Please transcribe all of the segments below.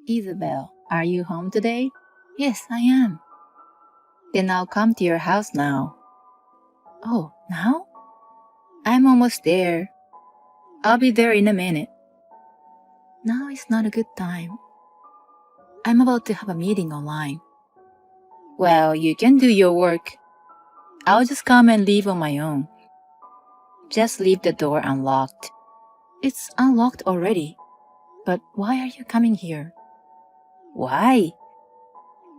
Isabel, are you home today? Yes, I am. Then I'll come to your house now. Oh, now? I'm almost there. I'll be there in a minute. Now is not a good time. I'm about to have a meeting online. Well, you can do your work. I'll just come and leave on my own. Just leave the door unlocked. It's unlocked already. But why are you coming here? Why?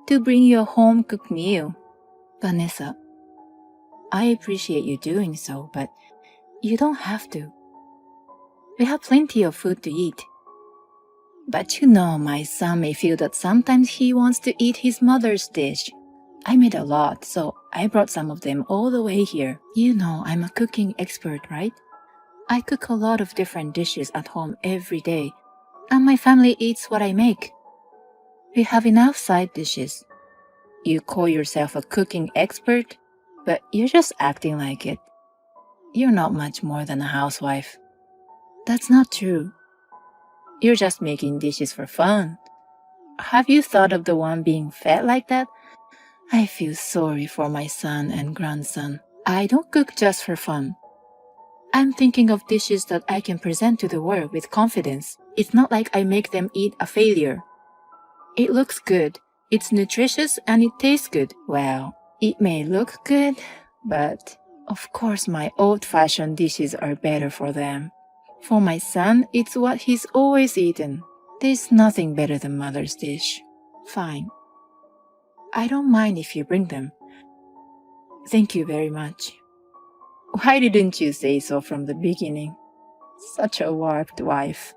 To bring you a home-cooked meal. Vanessa, I appreciate you doing so, but you don't have to. We have plenty of food to eat. But you know, my son may feel that sometimes he wants to eat his mother's dish. I made a lot, so I brought some of them all the way here. You know, I'm a cooking expert, right? I cook a lot of different dishes at home every day, and my family eats what I make. We have enough side dishes. You call yourself a cooking expert, but you're just acting like it. You're not much more than a housewife. That's not true. You're just making dishes for fun. Have you thought of the one being fed like that? I feel sorry for my son and grandson. I don't cook just for fun. I'm thinking of dishes that I can present to the world with confidence. It's not like I make them eat a failure. It looks good, it's nutritious, and it tastes good. Well, it may look good, but of course my old-fashioned dishes are better for them. For my son, it's what he's always eaten. There's nothing better than mother's dish. Fine. I don't mind if you bring them. Thank you very much. Why didn't you say so from the beginning? Such a warped wife.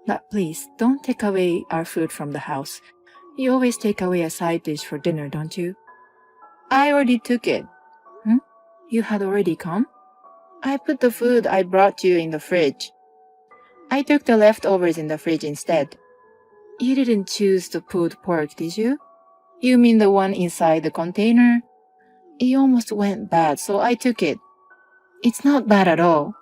But please, don't take away our food from the house. You always take away a side dish for dinner, don't you? I already took it. You had already come? I put the food I brought you in the fridge. I took the leftovers in the fridge instead. You didn't choose the pulled pork, did you? You mean the one inside the container? It almost went bad, so I took it. It's not bad at all.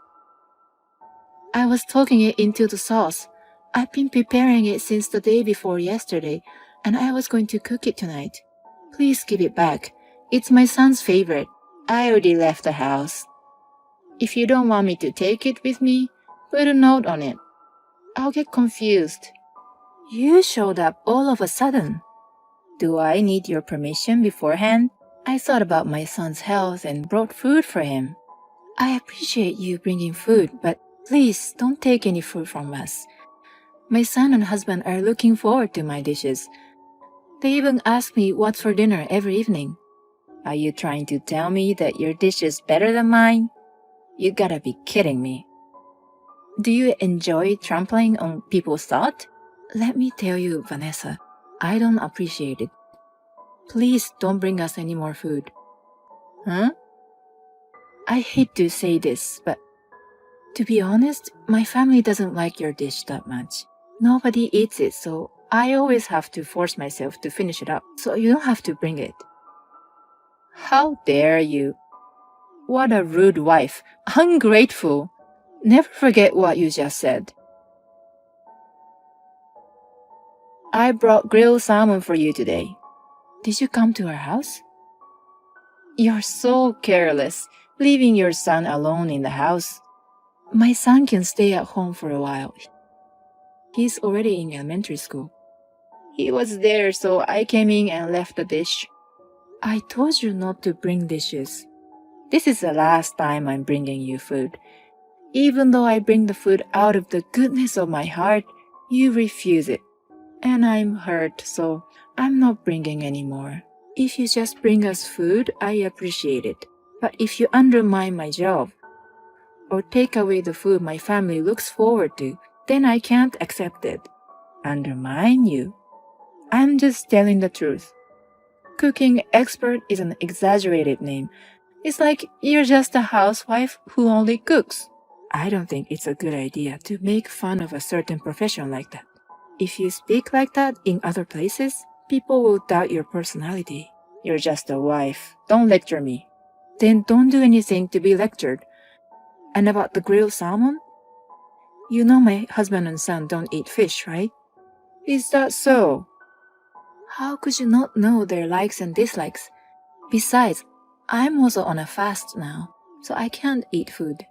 I was talking it into the sauce. I've been preparing it since the day before yesterday, and I was going to cook it tonight. Please give it back. It's my son's favorite. I already left the house. If you don't want me to take it with me, put a note on it. I'll get confused. You showed up all of a sudden. Do I need your permission beforehand? I thought about my son's health and brought food for him. I appreciate you bringing food, but please don't take any food from us. My son and husband are looking forward to my dishes. They even ask me what's for dinner every evening. Are you trying to tell me that your dish is better than mine? You gotta be kidding me. Do you enjoy trampling on people's thought? Let me tell you, Vanessa, I don't appreciate it. Please don't bring us any more food. Huh? I hate to say this, but to be honest, my family doesn't like your dish that much. Nobody eats it, so I always have to force myself to finish it up, so you don't have to bring it. How dare you? What a rude wife. Ungrateful. Never forget what you just said. I brought grilled salmon for you today. Did you come to our house? You're so careless, leaving your son alone in the house. My son can stay at home for a while. He's already in elementary school. He was there, so I came in and left the dish. I told you not to bring dishes. This is the last time I'm bringing you food. Even though I bring the food out of the goodness of my heart, you refuse it. And I'm hurt, so I'm not bringing any more. If you just bring us food, I appreciate it. But if you undermine my job, or take away the food my family looks forward to, then I can't accept it. Undermine you? I'm just telling the truth. Cooking expert is an exaggerated name. It's like you're just a housewife who only cooks. I don't think it's a good idea to make fun of a certain profession like that. If you speak like that in other places, people will doubt your personality. You're just a wife. Don't lecture me. Then don't do anything to be lectured. And about the grilled salmon? You know my husband and son don't eat fish, right? Is that so? How could you not know their likes and dislikes? Besides, I'm also on a fast now, so I can't eat food.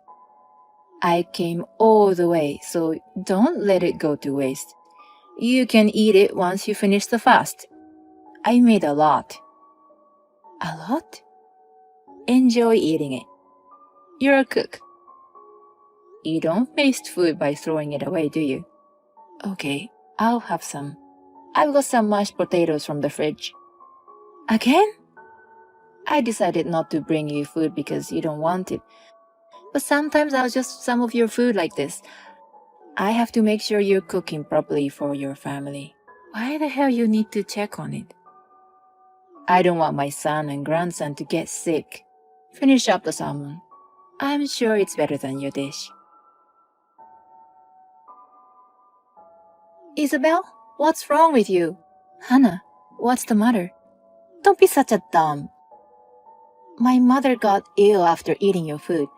I came all the way, so don't let it go to waste. You can eat it once you finish the fast. I made a lot. A lot? Enjoy eating it. You're a cook. You don't waste food by throwing it away, do you? Okay, I'll have some. I've got some mashed potatoes from the fridge. Again? I decided not to bring you food because you don't want it. But sometimes I'll just some of your food like this. I have to make sure you're cooking properly for your family. Why the hell you need to check on it? I don't want my son and grandson to get sick. Finish up the salmon. I'm sure it's better than your dish. Isabel, what's wrong with you? Hannah, what's the matter? Don't be such a dumb. My mother got ill after eating your food.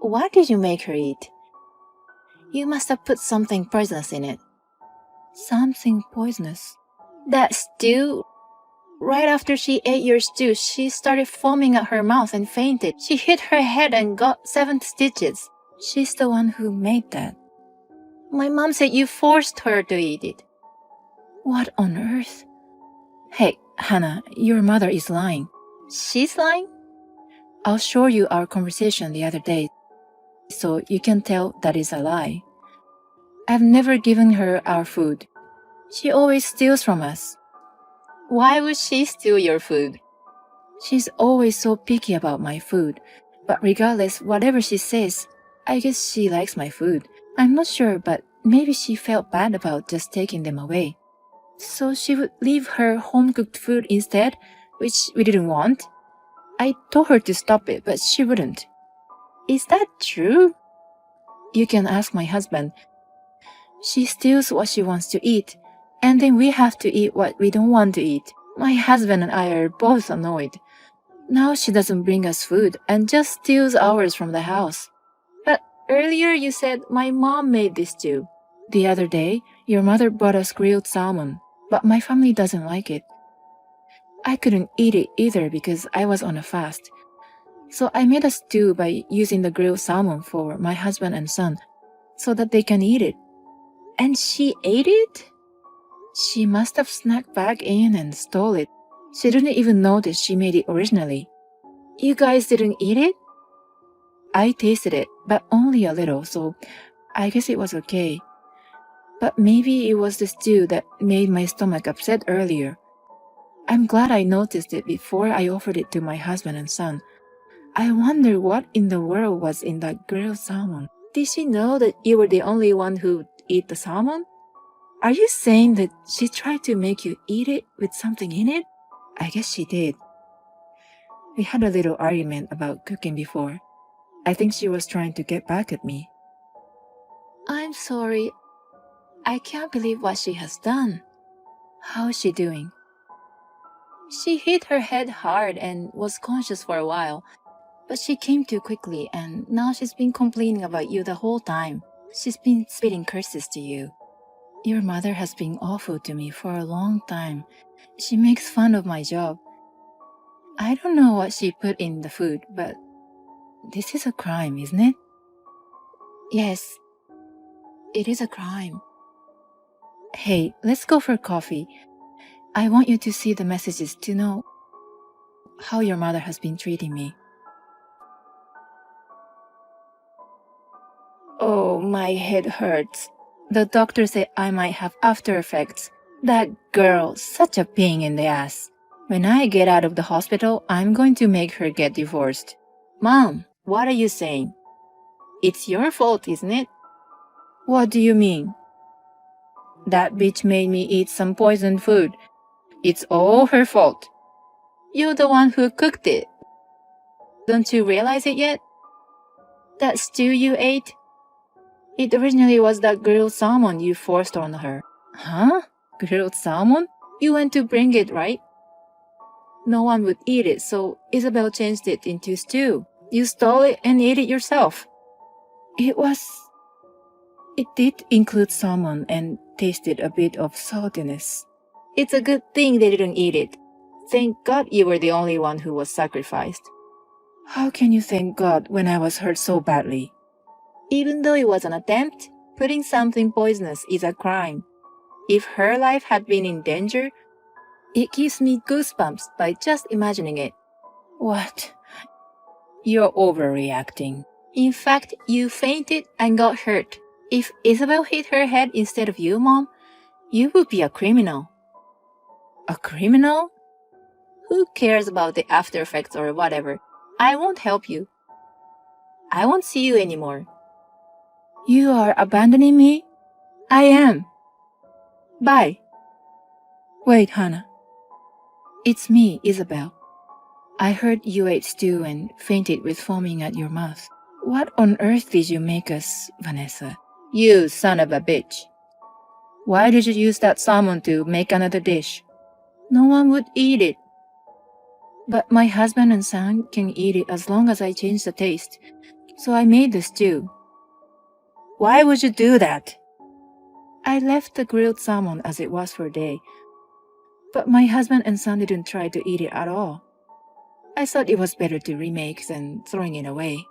What did you make her eat? You must have put something poisonous in it. Something poisonous? That stew? Right after she ate your stew, she started foaming at her mouth and fainted. She hit her head and got 7 stitches. She's the one who made that. My mom said you forced her to eat it. What on earth? Hey, Hannah, your mother is lying. She's lying? I'll show you our conversation the other day, so you can tell that is a lie. I've never given her our food. She always steals from us. Why would she steal your food? She's always so picky about my food, but regardless, whatever she says, I guess she likes my food. I'm not sure, but maybe she felt bad about just taking them away. So she would leave her home-cooked food instead, which we didn't want. I told her to stop it, but she wouldn't. Is that true? You can ask my husband. She steals what she wants to eat, and then we have to eat what we don't want to eat. My husband and I are both annoyed. Now she doesn't bring us food and just steals ours from the house. But earlier you said my mom made this too. The other day, your mother brought us grilled salmon, but my family doesn't like it. I couldn't eat it either because I was on a fast. So I made a stew by using the grilled salmon for my husband and son so that they can eat it. And she ate it? She must have snuck back in and stole it. She didn't even notice she made it originally. You guys didn't eat it? I tasted it, but only a little, so I guess it was okay. But maybe it was the stew that made my stomach upset earlier. I'm glad I noticed it before I offered it to my husband and son. I wonder what in the world was in that grilled salmon. Did she know that you were the only one who'd eat the salmon? Are you saying that she tried to make you eat it with something in it? I guess she did. We had a little argument about cooking before. I think she was trying to get back at me. I'm sorry. I can't believe what she has done. How is she doing? She hit her head hard and was conscious for a while, but she came to quickly and now she's been complaining about you the whole time. She's been spitting curses to you. Your mother has been awful to me for a long time. She makes fun of my job. I don't know what she put in the food, but this is a crime, isn't it? Yes, it is a crime. Hey, let's go for coffee. I want you to see the messages to know how your mother has been treating me. Oh, my head hurts. The doctor said I might have after effects. That girl, such a pain in the ass. When I get out of the hospital, I'm going to make her get divorced. Mom, what are you saying? It's your fault, isn't it? What do you mean? That bitch made me eat some poisoned food. It's all her fault. You're the one who cooked it. Don't you realize it yet? That stew you ate? It originally was that grilled salmon you forced on her. Huh? Grilled salmon? You went to bring it, right? No one would eat it, so Isabel changed it into stew. You stole it and ate it yourself. It It did include salmon and tasted a bit of saltiness. It's a good thing they didn't eat it. Thank God you were the only one who was sacrificed. How can you thank God when I was hurt so badly? Even though it was an attempt, putting something poisonous is a crime. If her life had been in danger, it gives me goosebumps by just imagining it. What? You're overreacting. In fact, you fainted and got hurt. If Isabel hit her head instead of you, Mom, you would be a criminal. A criminal? Who cares about the after effects or whatever? I won't help you. I won't see you anymore. You are abandoning me? I am. Bye. Wait, Hannah. It's me, Isabel. I heard you ate stew and fainted with foaming at your mouth. What on earth did you make us, Vanessa? You son of a bitch. Why did you use that salmon to make another dish? No one would eat it. But my husband and son can eat it as long as I change the taste. So I made the stew. Why would you do that? I left the grilled salmon as it was for a day. But my husband and son didn't try to eat it at all. I thought it was better to remake than throwing it away.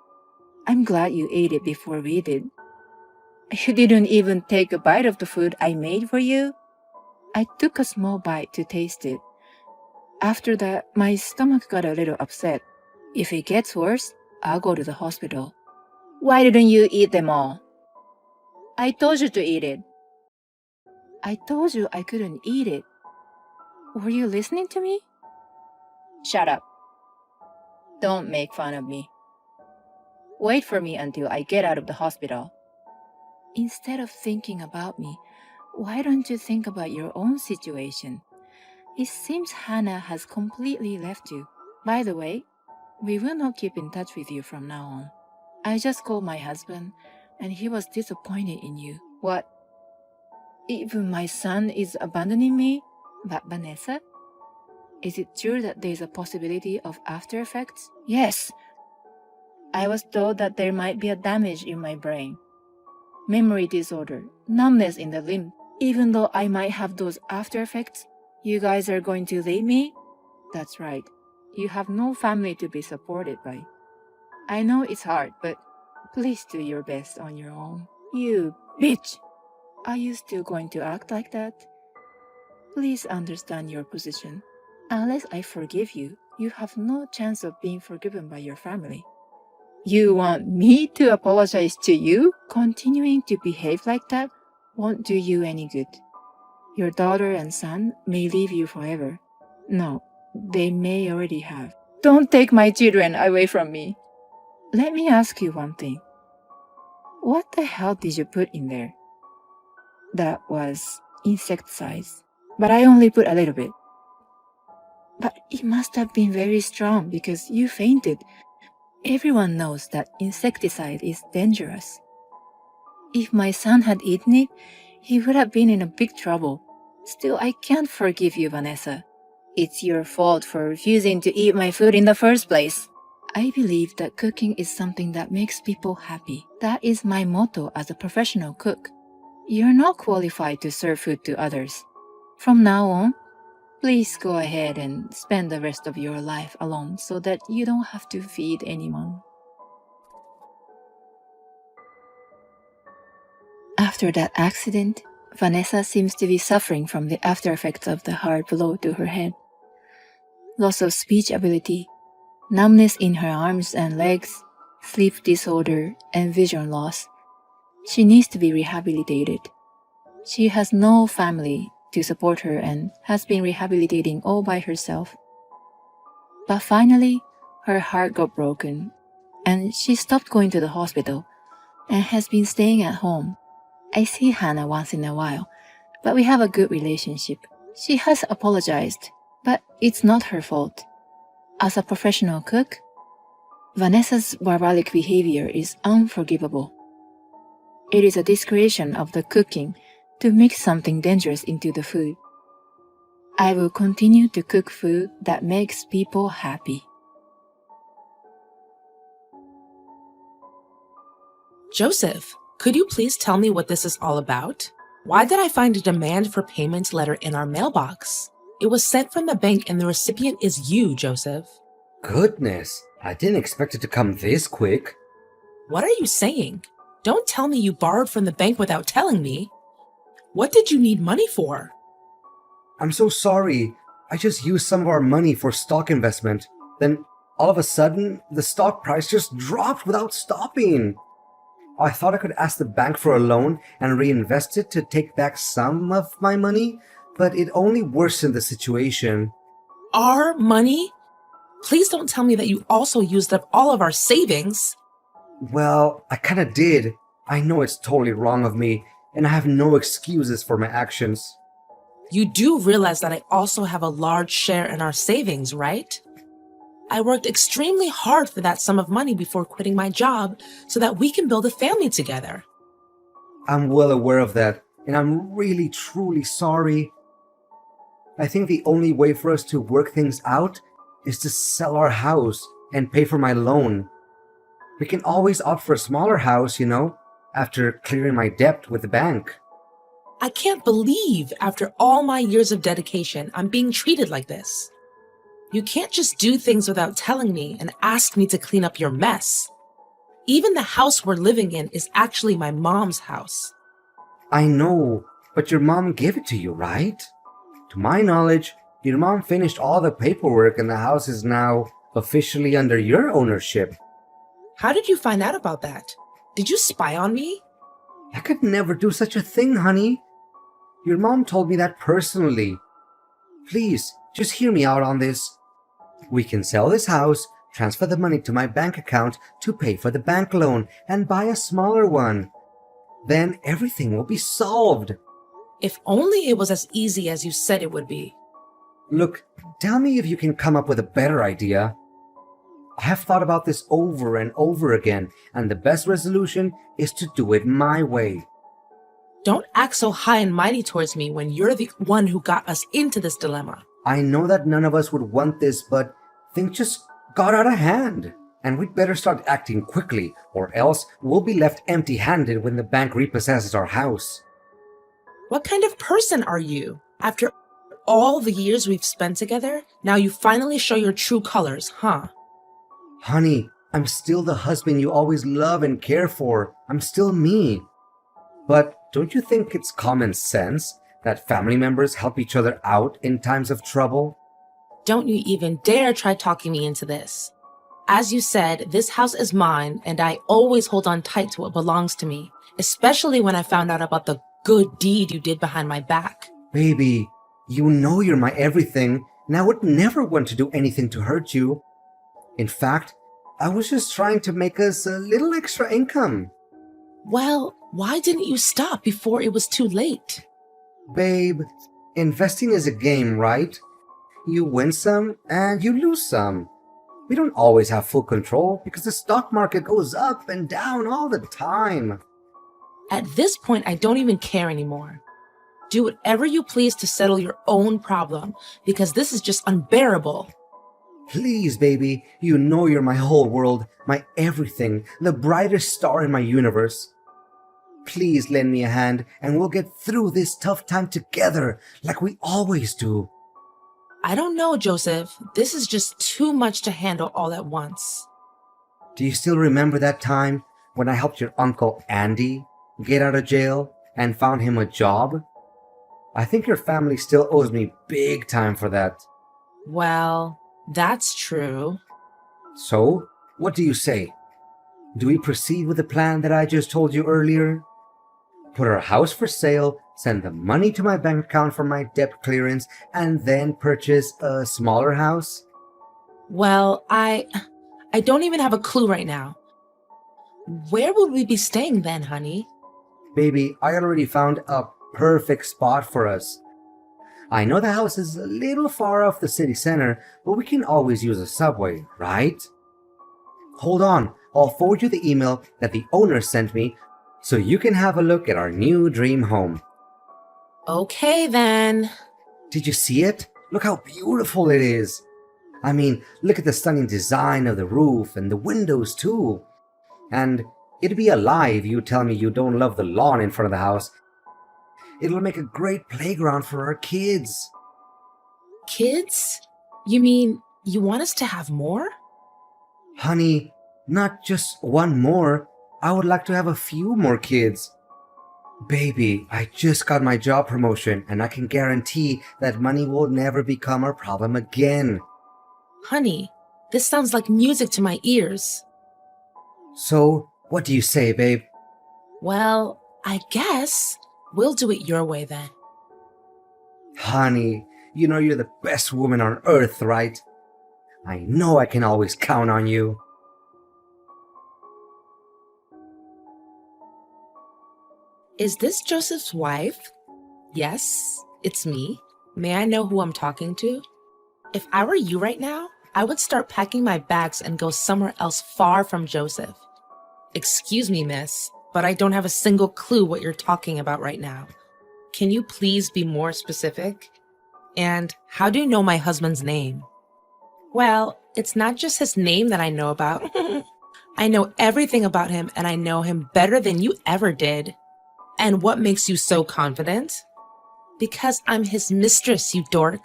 I'm glad you ate it before we did. You didn't even take a bite of the food I made for you? I took a small bite to taste it. After that, my stomach got a little upset. If it gets worse, I'll go to the hospital. Why didn't you eat them all? I told you to eat it. I told you I couldn't eat it. Were you listening to me? Shut up. Don't make fun of me. Wait for me until I get out of the hospital. Instead of thinking about me, why don't you think about your own situation? It seems Hannah has completely left you. By the way, we will not keep in touch with you from now on. I just called my husband, and he was disappointed in you. What? Even my son is abandoning me? But Vanessa? Is it true that there is a possibility of after effects? Yes. I was told that there might be a damage in my brain. Memory disorder, numbness in the limb. Even though I might have those after effects, you guys are going to leave me? That's right. You have no family to be supported by. I know it's hard, but please do your best on your own. You bitch! Are you still going to act like that? Please understand your position. Unless I forgive you, you have no chance of being forgiven by your family. You want me to apologize to you? Continuing to behave like that won't do you any good. Your daughter and son may leave you forever. No, they may already have. Don't take my children away from me. Let me ask you one thing. What the hell did you put in there? That was insecticides, but I only put a little bit. But it must have been very strong because you fainted. Everyone knows that insecticide is dangerous. If my son had eaten it, he would have been in a big trouble. Still, I can't forgive you, Vanessa. It's your fault for refusing to eat my food in the first place. I believe that cooking is something that makes people happy. That is my motto as a professional cook. You're not qualified to serve food to others. From now on, please go ahead and spend the rest of your life alone so that you don't have to feed anyone. After that accident, Vanessa seems to be suffering from the after effects of the hard blow to her head. Loss of speech ability, numbness in her arms and legs, sleep disorder, and vision loss. She needs to be rehabilitated. She has no family to support her and has been rehabilitating all by herself. But finally, her heart got broken, and she stopped going to the hospital and has been staying at home. I see Hannah once in a while, but we have a good relationship. She has apologized, but it's not her fault. As a professional cook, Vanessa's barbaric behavior is unforgivable. It is a discretion of the cooking to mix something dangerous into the food. I will continue to cook food that makes people happy. Joseph, Could you please tell me what this is all about? Why did I find a demand for payment letter in our mailbox? It was sent from the bank and the recipient is you, Joseph. Goodness, I didn't expect it to come this quick. What are you saying? Don't tell me you borrowed from the bank without telling me. What did you need money for? I'm so sorry. I just used some of our money for stock investment. Then, all of a sudden, the stock price just dropped without stopping. I thought I could ask the bank for a loan and reinvest it to take back some of my money, but it only worsened the situation. Our money? Please don't tell me that you also used up all of our savings. Well, I kinda did. I know it's totally wrong of me, and I have no excuses for my actions. You do realize that I also have a large share in our savings, right? I worked extremely hard for that sum of money before quitting my job so that we can build a family together. I'm well aware of that, and I'm really truly sorry. I think the only way for us to work things out is to sell our house and pay for my loan. We can always opt for a smaller house, after clearing my debt with the bank. I can't believe after all my years of dedication, I'm being treated like this. You can't just do things without telling me and ask me to clean up your mess. Even the house we're living in is actually my mom's house. I know, but your mom gave it to you, right? To my knowledge, your mom finished all the paperwork and the house is now officially under your ownership. How did you find out about that? Did you spy on me? I could never do such a thing, honey. Your mom told me that personally. Please, just hear me out on this. We can sell this house, transfer the money to my bank account to pay for the bank loan, and buy a smaller one. Then everything will be solved. If only it was as easy as you said it would be. Look, tell me if you can come up with a better idea. I have thought about this over and over again, and the best resolution is to do it my way. Don't act so high and mighty towards me when you're the one who got us into this dilemma. I know that none of us would want this, but things just got out of hand. And we'd better start acting quickly, or else we'll be left empty-handed when the bank repossesses our house. What kind of person are you? After all the years we've spent together, now you finally show your true colors, huh? Honey, I'm still the husband you always love and care for. I'm still me. But don't you think it's common sense that family members help each other out in times of trouble? Don't you even dare try talking me into this. As you said, this house is mine, and I always hold on tight to what belongs to me, especially when I found out about the good deed you did behind my back. Baby, you know you're my everything, and I would never want to do anything to hurt you. In fact, I was just trying to make us a little extra income. Well, why didn't you stop before it was too late? Babe, investing is a game, right? You win some and you lose some. We don't always have full control because the stock market goes up and down all the time. At this point, I don't even care anymore. Do whatever you please to settle your own problem, because this is just unbearable. Please, baby, you know you're my whole world, my everything, the brightest star in my universe. Please lend me a hand and we'll get through this tough time together like we always do. I don't know, Joseph. This is just too much to handle all at once. Do you still remember that time when I helped your uncle Andy get out of jail and found him a job? I think your family still owes me big time for that. Well, that's true. So, what do you say? Do we proceed with the plan that I just told you earlier? Put our house for sale, send the money to my bank account for my debt clearance, and then purchase a smaller house? Well, I don't even have a clue right now. Where would we be staying then, honey? Baby, I already found a perfect spot for us. I know the house is a little far off the city center, but we can always use a subway, right? Hold on, I'll forward you the email that the owner sent me so you can have a look at our new dream home. Okay, then. Did you see it? Look how beautiful it is. I mean, look at the stunning design of the roof and the windows too. And It'd be a lie if you tell me you don't love the lawn in front of the house. It'll make a great playground for our kids. Kids? You mean you want us to have more? Honey, not just one more. I would like to have a few more kids. Baby, I just got my job promotion and I can guarantee that money will never become our problem again. Honey, this sounds like music to my ears. So, what do you say, babe? Well, I guess we'll do it your way then. Honey, you know you're the best woman on earth, right? I know I can always count on you. Is this Joseph's wife? Yes, it's me. May I know who I'm talking to? If I were you right now, I would start packing my bags and go somewhere else far from Joseph. Excuse me, miss, but I don't have a single clue what you're talking about right now. Can you please be more specific? And how do you know my husband's name? Well, it's not just his name that I know about. I know everything about him and I know him better than you ever did. And what makes you so confident? Because I'm his mistress, you dork.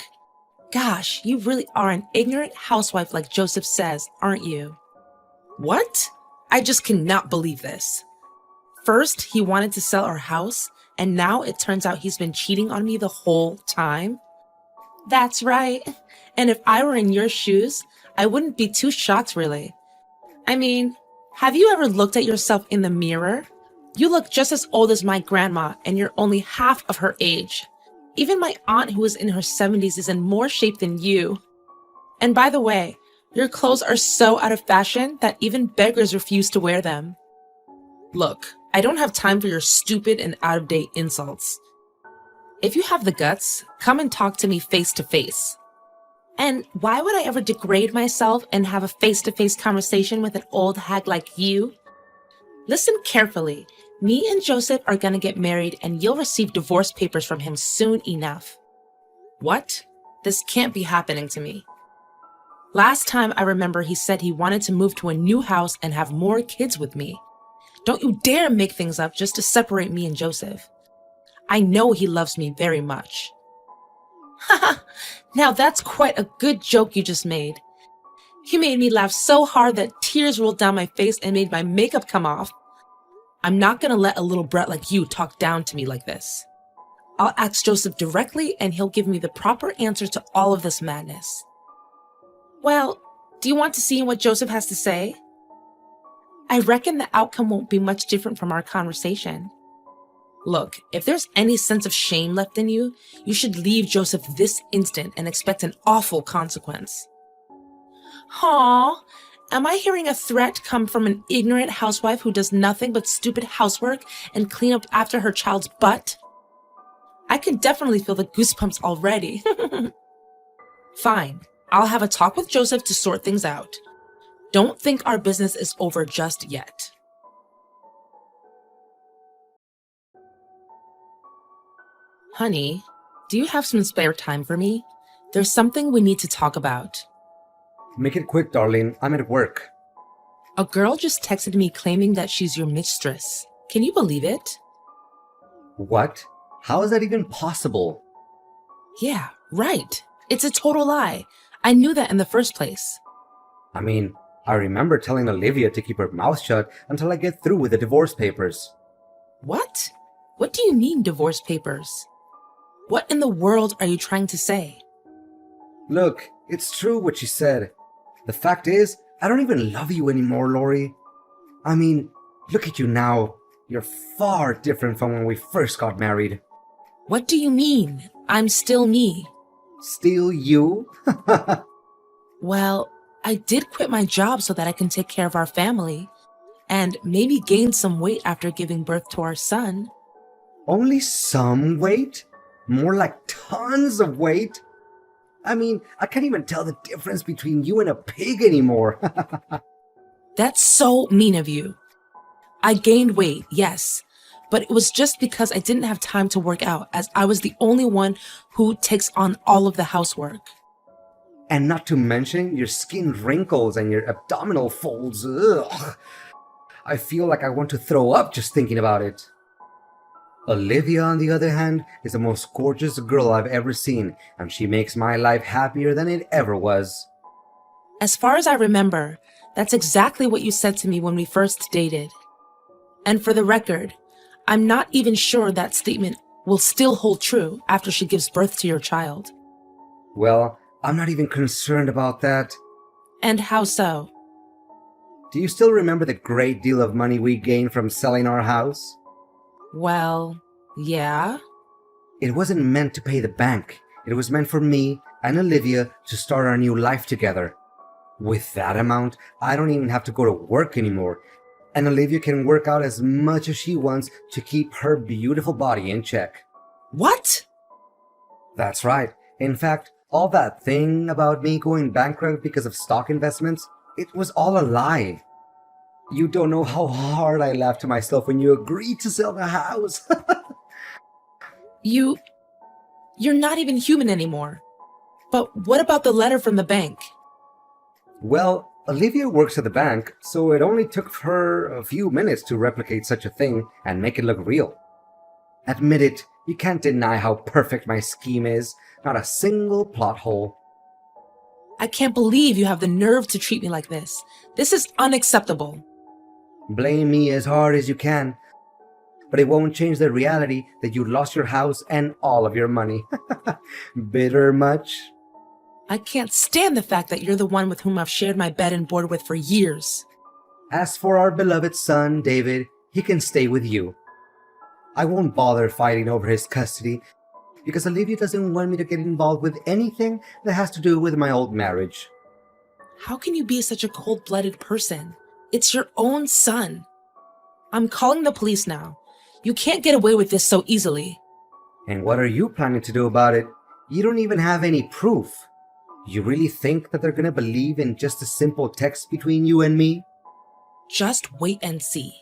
Gosh, you really are an ignorant housewife like Joseph says, aren't you? What? I just cannot believe this. First, he wanted to sell our house, and now it turns out he's been cheating on me the whole time. That's right. And if I were in your shoes, I wouldn't be too shocked, really. I mean, have you ever looked at yourself in the mirror? You look just as old as my grandma, and you're only half of her age. Even my aunt, who is in her 70s, is in more shape than you. And by the way, your clothes are so out of fashion that even beggars refuse to wear them. Look, I don't have time for your stupid and out-of-date insults. If you have the guts, come and talk to me face to face. And why would I ever degrade myself and have a face-to-face conversation with an old hag like you? Listen carefully. Me and Joseph are gonna get married and you'll receive divorce papers from him soon enough. What? This can't be happening to me. Last time I remember he said he wanted to move to a new house and have more kids with me. Don't you dare make things up just to separate me and Joseph. I know he loves me very much. Haha, now that's quite a good joke you just made. You made me laugh so hard that tears rolled down my face and made my makeup come off. I'm not gonna let a little brat like you talk down to me like this. I'll ask Joseph directly and he'll give me the proper answer to all of this madness. Well, do you want to see what Joseph has to say? I reckon the outcome won't be much different from our conversation. Look, if there's any sense of shame left in you, you should leave Joseph this instant and expect an awful consequence. Aw, am I hearing a threat come from an ignorant housewife who does nothing but stupid housework and clean up after her child's butt? I can definitely feel the goosebumps already. Fine, I'll have a talk with Joseph to sort things out. Don't think our business is over just yet. Honey, do you have some spare time for me? There's something we need to talk about. Make it quick, darling. I'm at work. A girl just texted me claiming that she's your mistress. Can you believe it? What? How is that even possible? Yeah, right. It's a total lie. I knew that in the first place. I mean, I remember telling Olivia to keep her mouth shut until I get through with the divorce papers. What? What do you mean, divorce papers? What in the world are you trying to say? Look, it's true what she said. The fact is, I don't even love you anymore, Lori. I mean, look at you now. You're far different from when we first got married. What do you mean? I'm still me. Still you? Well, I did quit my job so that I can take care of our family and maybe gain some weight after giving birth to our son. Only some weight? More like tons of weight? I mean, I can't even tell the difference between you and a pig anymore. That's so mean of you. I gained weight, yes, but it was just because I didn't have time to work out, as I was the only one who takes on all of the housework. And not to mention your skin wrinkles and your abdominal folds. Ugh. I feel like I want to throw up just thinking about it. Olivia, on the other hand, is the most gorgeous girl I've ever seen, and she makes my life happier than it ever was. As far as I remember, that's exactly what you said to me when we first dated. And for the record, I'm not even sure that statement will still hold true after she gives birth to your child. Well, I'm not even concerned about that. And how so? Do you still remember the great deal of money we gained from selling our house? Well, yeah. It wasn't meant to pay the bank. It was meant for me and Olivia to start our new life together. With that amount, I don't even have to go to work anymore. And Olivia can work out as much as she wants to keep her beautiful body in check. What? That's right. In fact, all that thing about me going bankrupt because of stock investments, it was all a lie. You don't know how hard I laughed to myself when you agreed to sell the house. You're not even human anymore. But what about the letter from the bank? Well, Olivia works at the bank, so it only took her a few minutes to replicate such a thing and make it look real. Admit it, you can't deny how perfect my scheme is. Not a single plot hole. I can't believe you have the nerve to treat me like this. This is unacceptable. Blame me as hard as you can, but it won't change the reality that you lost your house and all of your money. Bitter much? I can't stand the fact that you're the one with whom I've shared my bed and board with for years. As for our beloved son, David, he can stay with you. I won't bother fighting over his custody, because Olivia doesn't want me to get involved with anything that has to do with my old marriage. How can you be such a cold-blooded person? It's your own son. I'm calling the police now. You can't get away with this so easily. And what are you planning to do about it? You don't even have any proof. You really think that they're gonna believe in just a simple text between you and me? Just wait and see.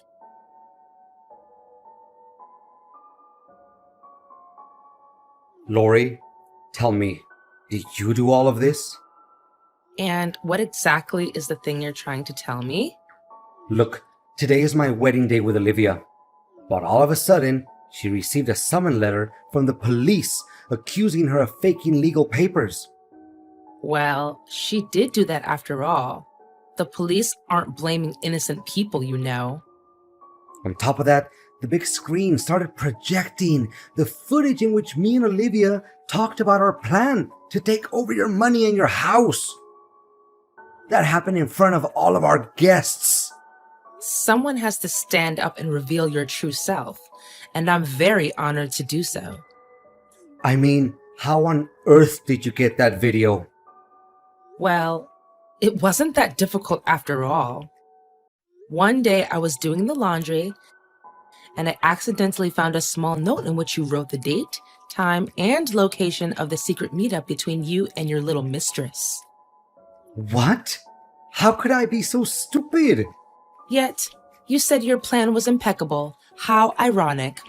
Lori, tell me, did you do all of this? And what exactly is the thing you're trying to tell me? Look, today is my wedding day with Olivia. But all of a sudden, she received a summons letter from the police accusing her of faking legal papers. Well, she did do that after all. The police aren't blaming innocent people, you know. On top of that, the big screen started projecting the footage in which me and Olivia talked about our plan to take over your money and your house. That happened in front of all of our guests. Someone has to stand up and reveal your true self, and I'm very honored to do so. I mean, how on earth did you get that video? Well, it wasn't that difficult after all. One day I was doing the laundry, and I accidentally found a small note in which you wrote the date, time, and location of the secret meetup between you and your little mistress. What? How could I be so stupid? Yet, you said your plan was impeccable. How ironic.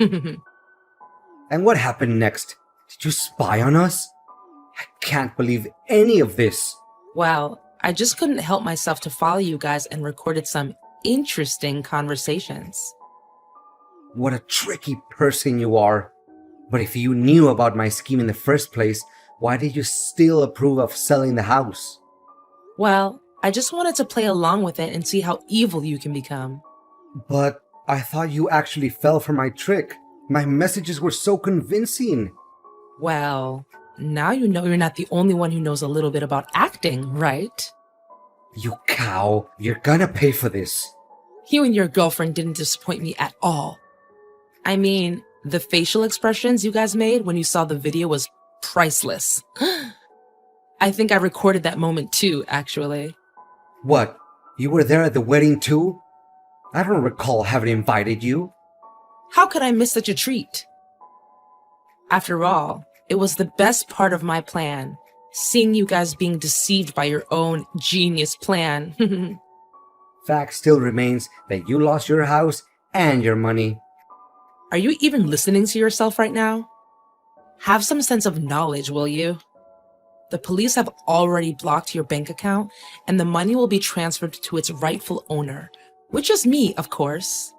And what happened next? Did you spy on us? I can't believe any of this. Well, I just couldn't help myself to follow you guys and recorded some interesting conversations. What a tricky person you are. But if you knew about my scheme in the first place, why did you still approve of selling the house? Well, I just wanted to play along with it and see how evil you can become. But I thought you actually fell for my trick. My messages were so convincing. Well, now you know you're not the only one who knows a little bit about acting, right? You cow, you're gonna pay for this. You and your girlfriend didn't disappoint me at all. I mean, the facial expressions you guys made when you saw the video was priceless. I think I recorded that moment too, actually. What? You were there at the wedding too? I don't recall having invited you. How could I miss such a treat? After all, it was the best part of my plan, seeing you guys being deceived by your own genius plan. Fact still remains that you lost your house and your money. Are you even listening to yourself right now? Have some sense of knowledge, will you? The police have already blocked your bank account, and the money will be transferred to its rightful owner, Which is me, of course.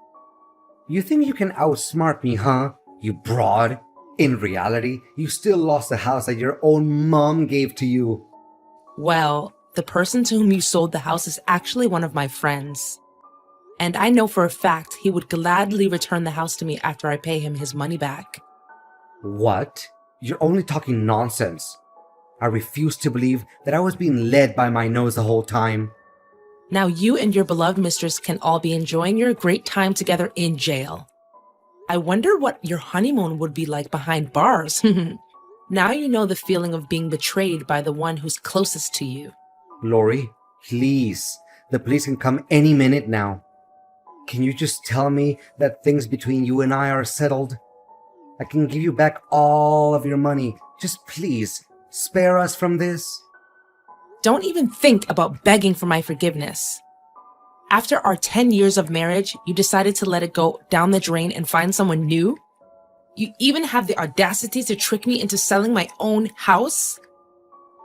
You think you can outsmart me, huh? You broad. In reality, you still lost the house that your own mom gave to you. Well, the person to whom you sold the house is actually one of my friends. And I know for a fact he would gladly return the house to me after I pay him his money back. What? You're only talking nonsense. I refuse to believe that I was being led by my nose the whole time. Now you and your beloved mistress can all be enjoying your great time together in jail. I wonder what your honeymoon would be like behind bars. Now you know the feeling of being betrayed by the one who's closest to you. Lori, please. The police can come any minute now. Can you just tell me that things between you and I are settled? I can give you back all of your money. Just please, spare us from this. Don't even think about begging for my forgiveness. After our 10 years of marriage, you decided to let it go down the drain and find someone new? You even have the audacity to trick me into selling my own house?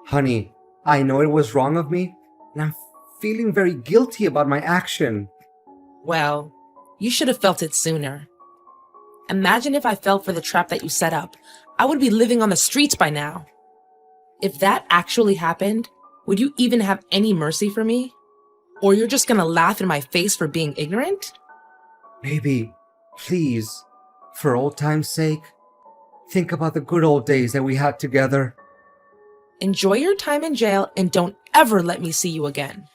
Honey, I know it was wrong of me, and I'm feeling very guilty about my action. Well, you should have felt it sooner. Imagine if I fell for the trap that you set up. I would be living on the streets by now. If that actually happened, would you even have any mercy for me? Or you're just gonna laugh in my face for being ignorant? Baby, please, for old time's sake, think about the good old days that we had together. Enjoy your time in jail and don't ever let me see you again.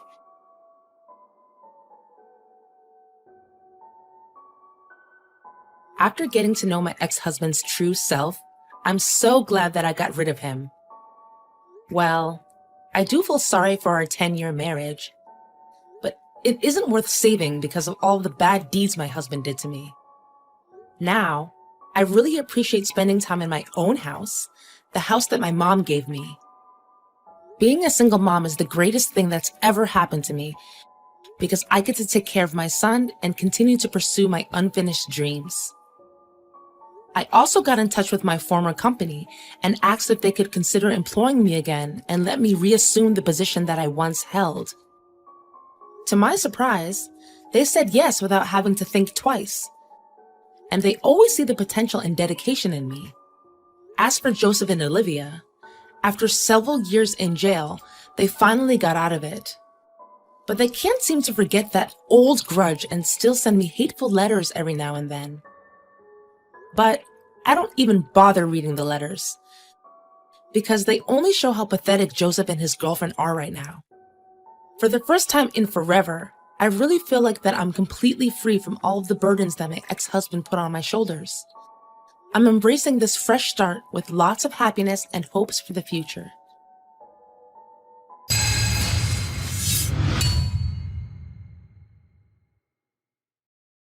After getting to know my ex-husband's true self, I'm so glad that I got rid of him. Well, I do feel sorry for our 10-year marriage, but it isn't worth saving because of all the bad deeds my husband did to me. Now, I really appreciate spending time in my own house, the house that my mom gave me. Being a single mom is the greatest thing that's ever happened to me because I get to take care of my son and continue to pursue my unfinished dreams. I also got in touch with my former company and asked if they could consider employing me again and let me reassume the position that I once held. To my surprise, they said yes without having to think twice. And they always see the potential and dedication in me. As for Joseph and Olivia, after several years in jail, they finally got out of it. But they can't seem to forget that old grudge and still send me hateful letters every now and then. But I don't even bother reading the letters because they only show how pathetic Joseph and his girlfriend are right now. For the first time in forever, I really feel like that I'm completely free from all of the burdens that my ex-husband put on my shoulders. I'm embracing this fresh start with lots of happiness and hopes for the future.